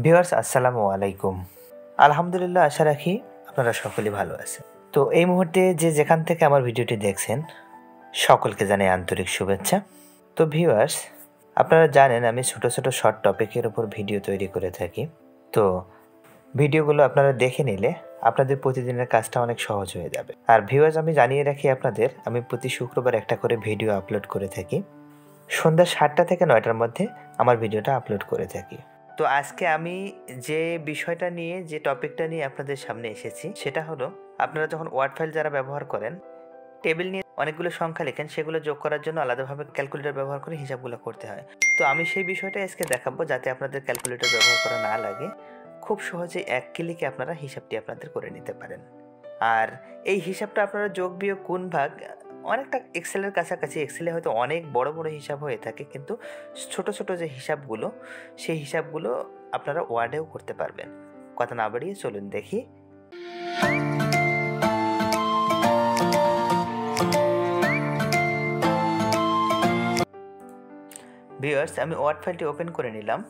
Viewers আসসালামু আলাইকুম। আলহামদুলিল্লাহ, আশা রাখি আপনারা সকলেই ভালো আছেন। তো এই মুহূর্তে যে যেখান থেকে আমার ভিডিওটি দেখছেন সকলকে জানাই আন্তরিক শুভেচ্ছা। তো ভিউয়ার্স, আপনারা জানেন আমি ছোট ছোট শর্ট টপিকের উপর ভিডিও তৈরি করে থাকি। তো ভিডিওগুলো আপনারা দেখে নিলে আপনাদের প্রতিদিনের কাজটা অনেক সহজ হয়ে যাবে। আর ভিউয়ার্স, আমি জানিয়ে রাখি আপনাদের, আমি প্রতি শুক্রবার একটা করে ভিডিও আপলোড করে থাকি। সন্ধ্যা 7টা থেকে 9টার মধ্যে আমার ভিডিওটা আপলোড করে থাকি। তো আজকে আমি যে বিষয়টা নিয়ে, যে টপিকটা নিয়ে আপনাদের সামনে এসেছি সেটা হলো, আপনারা যখন ওয়ার্ড ফাইল যারা ব্যবহার করেন, টেবিল নিয়ে অনেকগুলো সংখ্যা লেখেন, সেগুলো যোগ করার জন্য আলাদাভাবে ক্যালকুলেটর ব্যবহার করে হিসাবগুলো করতে হয়। তো আমি সেই বিষয়টা আজকে দেখাবো, যাতে আপনাদের ক্যালকুলেটর ব্যবহার করা না লাগে, খুব সহজে এক ক্লিকে আপনারা হিসাবটি আপনাদের করে নিতে পারেন। আর এই হিসাবটা আপনারা যোগ বিয়োগ গুণ ভাগ অনেকটা এক্সেলের কাছাকাছি। এক্সেলে হয়তো অনেক বড় বড় হিসাব হয়ে থাকে, কিন্তু ছোট ছোট যে হিসাবগুলো, সেই হিসাবগুলো আপনারা ওয়ার্ডেও করতে পারবেন। কথা না বাড়িয়ে চলুন দেখি। ভিউয়ার্স, আমি ওয়ার্ড ফাইলটি ওপেন করে নিলাম।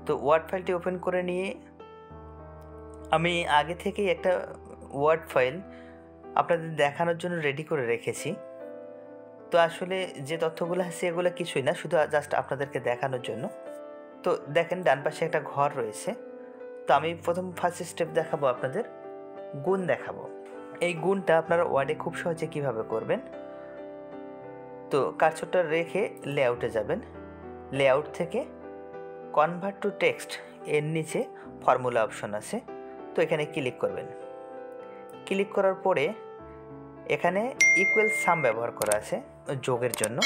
তো ওয়ার্ড ফাইলটি ওপেন করে নিয়ে আমি আগে থেকেই একটা ওয়ার্ড ফাইল আপনাদের দেখানোর জন্য রেডি করে রেখেছি। তো আসলে যে তথ্যগুলো আছে এগুলো কিছুই না, শুধু জাস্ট আপনাদেরকে দেখানোর জন্য। তো দেখেন, ডান পাশে একটা ঘর রয়েছে। তো আমি ফার্স্ট স্টেপ দেখাবো আপনাদের, গুণ দেখাবো। এই গুণটা আপনারা ওয়ার্ডে খুব সহজে কিভাবে করবেন। তো কার্সরটা রেখে লেআউটে যাবেন। লেআউট থেকে কনভার্ট টু টেক্সট এর নিচে ফর্মুলা অপশন আছে, তো এখানে ক্লিক করবেন। ক্লিক করার পরে এখানে ইকুয়াল সাম ব্যবহার করা আছে যোগের জন্য,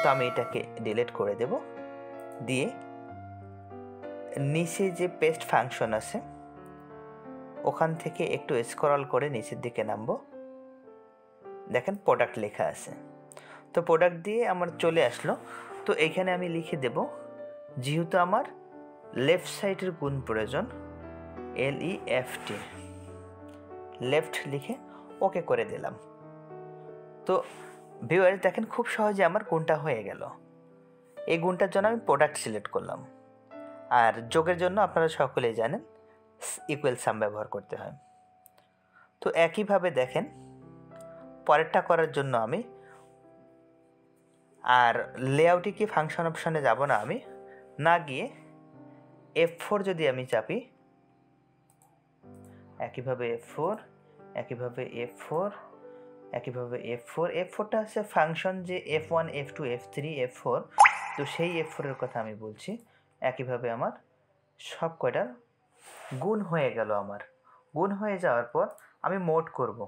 তো আমি এটাকে ডিলিট করে দেব। দিয়ে নিচে যে পেস্ট ফাংশন আছে ওখান থেকে একটু স্ক্রল করে নিচের দিকে নামবো। দেখেন প্রোডাক্ট লেখা আছে, তো প্রোডাক্ট দিয়ে আমার চলে আসলো। তো এখানে আমি লিখে দেব, যেহেতু আমার লেফট সাইডের গুণ প্রয়োজন, LEFT, লেফট লিখে ওকে করে দিলাম। তো ভিউয়ার দেখেন, খুব সহজে আমার গুণটা হয়ে গেল। এই গুণটার জন্য আমি প্রোডাক্ট সিলেক্ট করলাম। আর যোগের জন্য আপনারা সকলেই জানেন ইকুয়াল সাম ব্যবহার করতে হয়। তো একইভাবে দেখেন, পরেরটা করার জন্য আমি আর লেআউটে কি ফাংশন অপশনে যাব না, আমি না গিয়ে F4 যদি আমি চাপি, একইভাবে F4, একইভাবে F4, একইভাবে F4। F4টা হচ্ছে ফাংশন, যে F1, F2, F3, F4, তো সেই F4 এর কথা আমি বলছি। একইভাবে আমার সব কয়টার গুণ হয়ে গেল। আমার গুণ হয়ে যাওয়ার পর আমি মোড করব।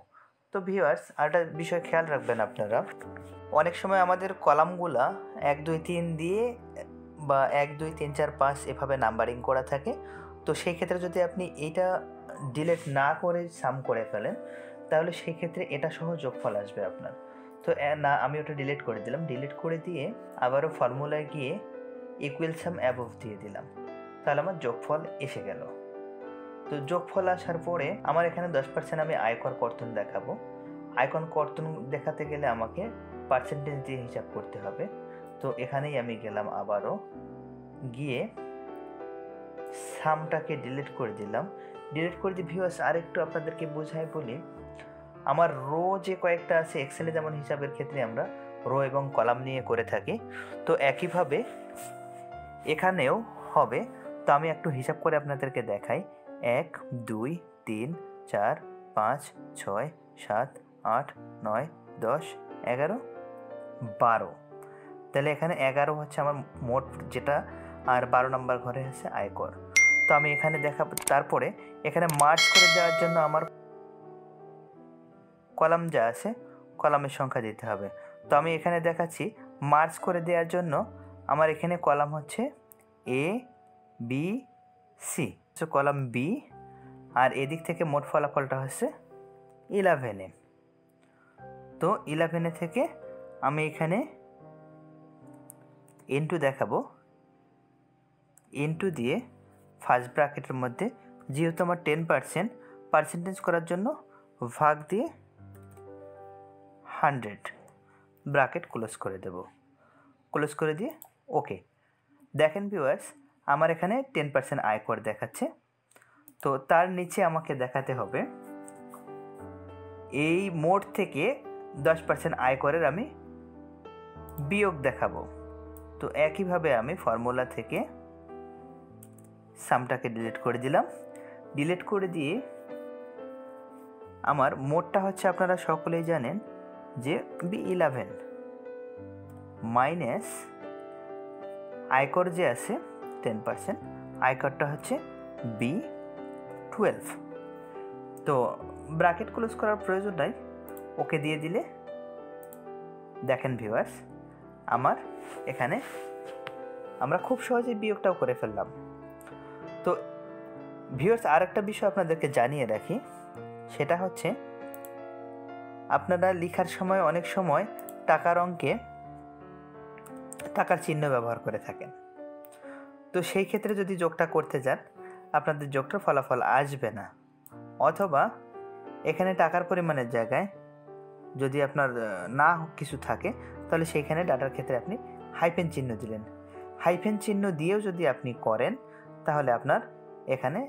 তো ভিউয়ার্স, আরেকটা বিষয় খেয়াল রাখবেন আপনারা, অনেক সময় আমাদের কলামগুলা 1 2 3 দিয়ে বা 1 2 3 4 5 এভাবে নাম্বারিং করা থাকে। তো সেই ক্ষেত্রে যদি আপনি এটা ডিলিট না করে সাম করে ফেলেন, তাহলে সেই ক্ষেত্রে এটা সহ যোগফল আসবে আপনার। তো না, আমি ওটা ডিলিট করে দিলাম। ডিলিট করে দিয়ে আবারও ফর্মুলায় গিয়ে ইকুয়াল সাম অ্যাবভ দিয়ে দিলাম, তাহলে আমার যোগফল এসে গেল। তো যোগফল আসার পরে আমার এখানে 10% আমি আয়কর কর্তন দেখাবো। আয়কর কর্তন দেখাতে গেলে আমাকে পার্সেন্টেজ দিয়ে হিসাব করতে হবে। তো এখানেই আমি গেলাম, আবারও গিয়ে সামটাকে ডিলিট করে দিলাম। ডিলিট করে দিয়ে ভিউয়ার্স, আরেকটু আপনাদেরকে বোঝাই বলি, আমার রো যে কয়েকটা আছে এক্সেলে, যেমন হিসাবের ক্ষেত্রে আমরা রো এবং কলাম নিয়ে করে থাকি, তো একইভাবে এখানেও হবে। তো আমি একটু হিসাব করে আপনাদেরকে দেখাই। 1 2 3 4 5 6 7 8 9 10 11 12, তাহলে এখানে 11 হচ্ছে আমার মোট যেটা, আর 12 নম্বর ঘরে আছে আয়কর। তো আমি এখানে দেখাবো। তারপরে এখানে মার্জ করে দেওয়ার জন্য আমার কলাম যা আছে কলামের সংখ্যা দিতে হবে। তো আমি এখানে দেখাচ্ছি, মার্জ করে দেওয়ার জন্য আমার এখানে কলাম হচ্ছে ABC, কলাম B, আর এদিক থেকে মোট ফলাফলটা হচ্ছে 11। তো 11 থেকে আমি এখানে ইনটু দেখাবো। ইনটু দিয়ে ফার্স্ট ব্র্যাকেটের মধ্যে, যেহেতু আমার 10% পার্সেন্টেজ করার জন্য ভাগ দিয়ে 100, ব্র্যাকেট ক্লোজ করে দেব। ক্লোজ করে দিয়ে ওকে। দেখেন ভিউয়ার্স, আমার এখানে 10% আয়কর দেখাচ্ছে। তো তার নিচে আমাকে দেখাতে হবে এই মোট থেকে 10% আয়করের আমি বিয়োগ দেখাবো। তো একইভাবে আমি ফর্মুলা থেকে সামটাকে ডিলিট করে দিলাম। ডিলিট করে দিয়ে আমার মোটটা হচ্ছে, আপনারা সকলেই জানেন যে B11 মাইনাস আয়কর যে আছে 10%, আয়করটা হচ্ছে B12। তো ব্র্যাকেট ক্লোজ করার প্রয়োজন নাই, ওকে দিয়ে দিলে দেখেন ভিউয়ার্স আমার এখানে আমরা খুব সহজেই বিয়োগটাও করে ফেললাম। তো ভিউয়ার্স আরেকটা বিষয় আপনাদেরকে জানিয়ে রাখি, সেটা হচ্ছে আপনারা লেখার সময় অনেক সময় টাকার অঙ্কে টাকার চিহ্ন ব্যবহার করে থাকেন। তো সেই ক্ষেত্রে যদি যোগটা করতে যান আপনাদের যোগটার ফলাফল আসবে না। অথবা এখানে টাকার পরিমাণের জায়গায় যদি আপনার না কিছু থাকে তাহলে সেইখানে ডাটার ক্ষেত্রে আপনি হাইফেন চিহ্ন দিলেন। হাইফেন চিহ্ন দিয়েও যদি আপনি করেন তাহলে আপনার এখানে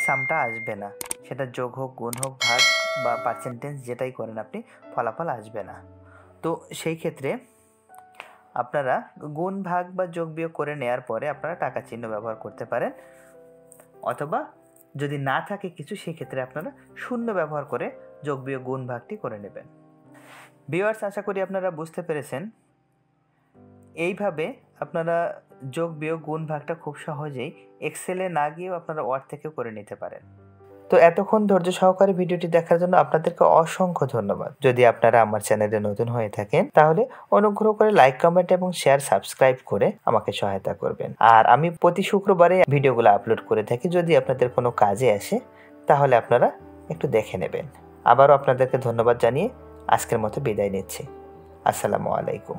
সামটা আসবে না, সেটা যোগ হোক, গুণ হোক, ভাগ বা পার্সেন্টেজ যেটাই করেন আপনি ফলাফল আসবে না। তো সেই ক্ষেত্রে আপনারা গুণ, ভাগ বা যোগ বিয়োগ করে নেওয়ার পরে আপনারা টাকা চিহ্ন ব্যবহার করতে পারেন। অথবা যদি না থাকে কিছু, সেই ক্ষেত্রে আপনারা শূন্য ব্যবহার করে যোগ বিয়োগ গুণ ভাগটি করে নেবেন। ভিউয়ার্স আশা করি আপনারা বুঝতে পেরেছেন। এইভাবে আপনারা যোগ বিয়োগ গুণ ভাগটা খুব সহজেই এক্সেলে না গিয়েও আপনারা ওয়ার্ড থেকেও করে নিতে পারেন। তো এতক্ষণ ধৈর্য সহকারে ভিডিওটি দেখার জন্য আপনাদেরকে অসংখ্য ধন্যবাদ। যদি আপনারা আমার চ্যানেলে নতুন হয়ে থাকেন তাহলে অনুগ্রহ করে লাইক, কমেন্ট এবং শেয়ার, সাবস্ক্রাইব করে আমাকে সহায়তা করবেন। আর আমি প্রতি শুক্রবারে ভিডিওগুলো আপলোড করে থাকি, যদি আপনাদের কোনো কাজে আসে তাহলে আপনারা একটু দেখে নেবেন। আবারও আপনাদেরকে ধন্যবাদ জানিয়ে আজকের মতো বিদায় নিচ্ছি। আসসালামু আলাইকুম।